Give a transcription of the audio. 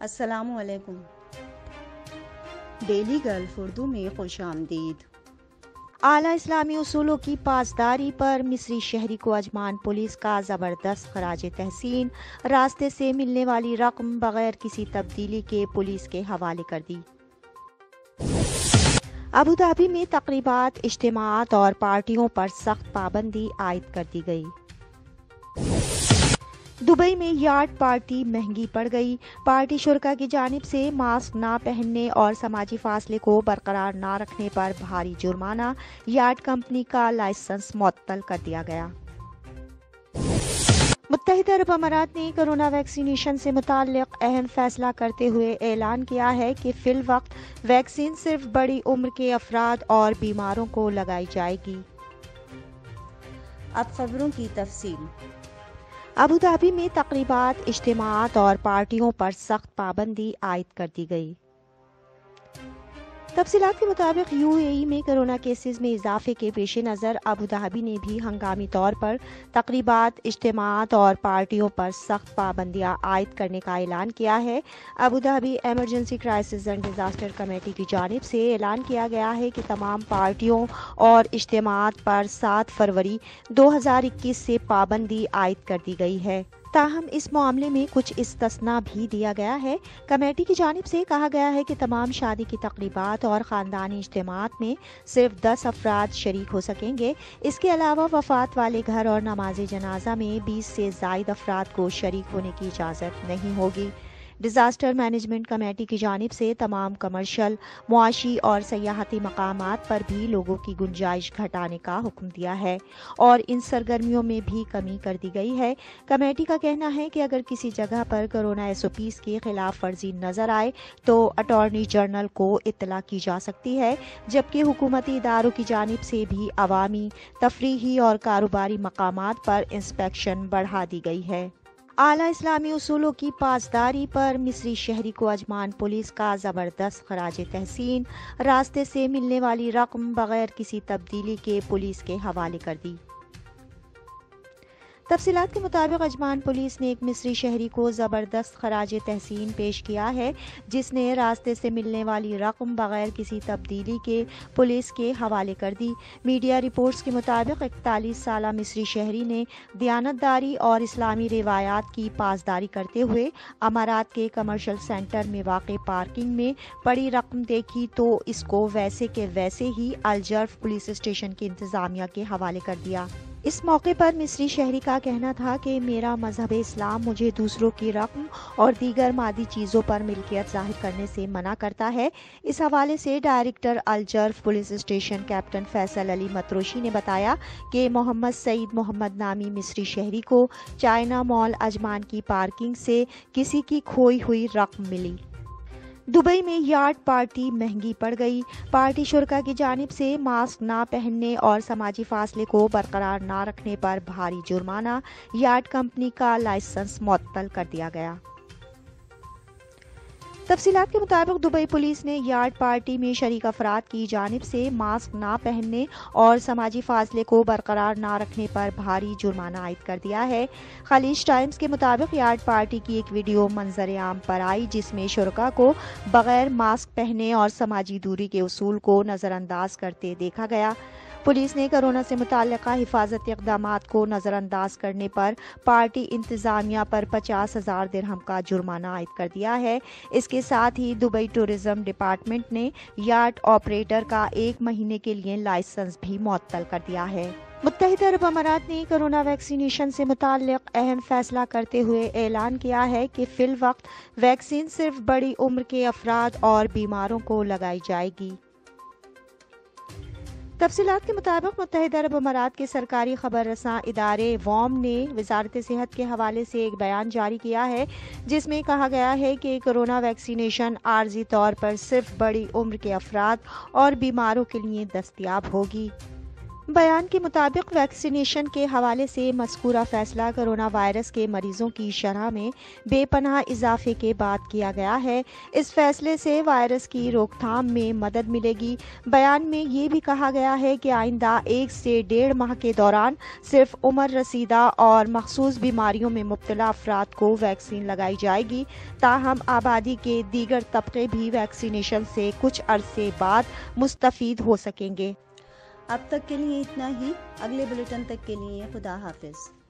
السلام علیکم۔ Daily golf Urdu میں خوش آمدید۔ اعلیٰ اسلامی اصولوں کی پاسداری پر مصری شہری کو عجمان پولیس کا زبردست خراج تحسین، راستے سے ملنے والی رقم بغیر کسی تبدیلی کے پولیس کے حوالے کر دی۔ ابوظہبی میں تقریبات، اجتماعات اور پارٹیوں پر سخت پابندی عائد کر دی گئی۔ دبئی میں یارڈ پارٹی مہنگی پڑ گئی، پارٹی شرکا کی جانب سے ماسک نہ پہننے اور سماجی فاصلے کو برقرار نہ رکھنے پر بھاری جرمانہ، یارڈ کمپنی کا لائسنس معطل کر دیا گیا۔ متحدہ عرب امارات نے کورونا ویکسینیشن سے متعلق اہم فیصلہ کرتے ہوئے اعلان کیا ہے کہ فی الوقت ویکسین صرف بڑی عمر کے افراد اور بیماروں کو لگائی جائے گی۔ اب خبروں کی تفصیل۔ ابوظہبی میں تقریبات، اجتماعات اور پارٹیوں پر سخت پابندی عائد کر دی گئی۔ تفصیلات کے مطابق UAE میں کورونا کیسز میں اضافے کے پیش نظر ابوظہبی نے بھی ہنگامی طور پر تقریبات، اجتماعات اور پارٹیوں پر سخت پابندیاں عائد کرنے کا اعلان کیا ہے۔ Abu Dhabi emergency crisis and disaster committee کی جانب سے اعلان کیا گیا ہے کہ تمام پارٹیوں اور اجتماعات پر 7 فروری 2021 سے پابندی عائد کر دی گئی ہے۔ تاہم اس معاملے میں کچھ استثناء بھی دیا گیا ہے۔ کمیٹی کی جانب سے کہا گیا ہے کہ تمام شادی کی تقریبات اور خاندانی اجتماعات میں صرف 10 افراد شریک ہو سکیں گے۔ اس کے علاوہ وفات والے گھر اور نماز جنازہ میں 20 سے زائد افراد کو شریک ہونے کی اجازت نہیں ہوگی۔ ڈیزاسٹر مینجمنٹ کمیٹی کی جانب سے تمام کمرشل، معاشی اور سیاحتی مقامات پر بھی لوگوں کی گنجائش گھٹانے کا حکم دیا ہے اور ان سرگرمیوں میں بھی کمی کر دی گئی ہے۔ کمیٹی کا کہنا ہے کہ اگر کسی جگہ پر کورونا SOPs کی خلاف ورزی نظر آئے تو اٹارنی جنرل کو اطلاع کی جا سکتی ہے، جبکہ حکومتی اداروں کی جانب سے بھی عوامی، تفریحی اور کاروباری مقامات پر انسپیکشن بڑھا دی گئی ہے۔ اعلیٰ اسلامی اصولوں کی پاسداری پر مصری شہری کو عجمان پولیس کا زبردست خراج تحسین، راستے سے ملنے والی رقم بغیر کسی تبدیلی کے پولیس کے حوالے کر دی۔ تفصیلات کے مطابق عجمان پولیس نے ایک مصری شہری کو زبردست خراج تحسین پیش کیا ہے، جس نے راستے سے ملنے والی رقم بغیر کسی تبدیلی کے پولیس کے حوالے کر دی۔ میڈیا رپورٹس کے مطابق 41 سالہ مصری شہری نے دیانتداری اور اسلامی روایات کی پاسداری کرتے ہوئے امارات کے کمرشل سینٹر میں واقع پارکنگ میں بڑی رقم دیکھی تو اس کو ویسے کے ویسے ہی الجرف پولیس اسٹیشن کی انتظامیہ کے حوالے کر دیا۔ اس موقع پر مصری شہری کا کہنا تھا کہ میرا مذہب اسلام مجھے دوسروں کی رقم اور دیگر مادی چیزوں پر ملکیت ظاہر کرنے سے منع کرتا ہے۔ اس حوالے سے director Al Jurf police station captain Faisal Ali Matrooshi نے بتایا کہ محمد سعید محمد نامی مصری شہری کو چائنا مال عجمان کی پارکنگ سے کسی کی کھوئی ہوئی رقم ملی۔ دبئی میں یارڈ پارٹی مہنگی پڑ گئی، پارٹی شرکا کی جانب سے ماسک نہ پہننے اور سماجی فاصلے کو برقرار نہ رکھنے پر بھاری جرمانہ، یارڈ کمپنی کا لائسنس معطل کر دیا گیا۔ تفصیلات کے مطابق دبئی پولیس نے یارڈ پارٹی میں شریک افراد کی جانب سے ماسک نہ پہننے اور سماجی فاصلے کو برقرار نہ رکھنے پر بھاری جرمانہ عائد کر دیا ہے۔ خلیج ٹائمز کے مطابق یارڈ پارٹی کی ایک ویڈیو منظر عام پر آئی جس میں شرکاء کو بغیر ماسک پہنے اور سماجی دوری کے اصول کو نظر انداز کرتے دیکھا گیا۔ پولیس نے کورونا سے متعلقہ حفاظتی اقدامات کو نظر انداز کرنے پر پارٹی انتظامیہ پر 50,000 درہم کا جرمانہ عائد کر دیا ہے۔ اس کے ساتھ ہی دبئی ٹورزم ڈپارٹمنٹ نے یارڈ آپریٹر کا 1 مہینے کے لیے لائسنس بھی معطل کر دیا ہے۔ متحدہ عرب امارات نے کورونا ویکسینیشن سے متعلق اہم فیصلہ کرتے ہوئے اعلان کیا ہے کہ فی الوقت ویکسین صرف بڑی عمر کے افراد اور بیماروں کو لگائی جائے گی۔ تفصیلات کے مطابق متحدہ عرب امارات کے سرکاری خبر رساں ادارے WOM نے وزارت صحت کے حوالے سے ایک بیان جاری کیا ہے جس میں کہا گیا ہے کہ کورونا ویکسینیشن عارضی طور پر صرف بڑی عمر کے افراد اور بیماروں کے لیے دستیاب ہوگی۔ بیان کے مطابق ویکسینیشن کے حوالے سے مذکورہ فیصلہ کرونا وائرس کے مریضوں کی شرح میں بے پناہ اضافے کے بعد کیا گیا ہے۔ اس فیصلے سے وائرس کی روک تھام میں مدد ملے گی۔ بیان میں یہ بھی کہا گیا ہے کہ آئندہ 1 سے 1.5 ماہ کے دوران صرف عمر رسیدہ اور مخصوص بیماریوں میں مبتلا افراد کو ویکسین لگائی جائے گی، تاہم آبادی کے دیگر طبقے بھی ویکسینیشن سے کچھ عرصے بعد مستفید ہو سکیں گے۔ اب تک کے لیے اتنا ہی۔ اگلے بلیٹن تک کے لیے خدا حافظ۔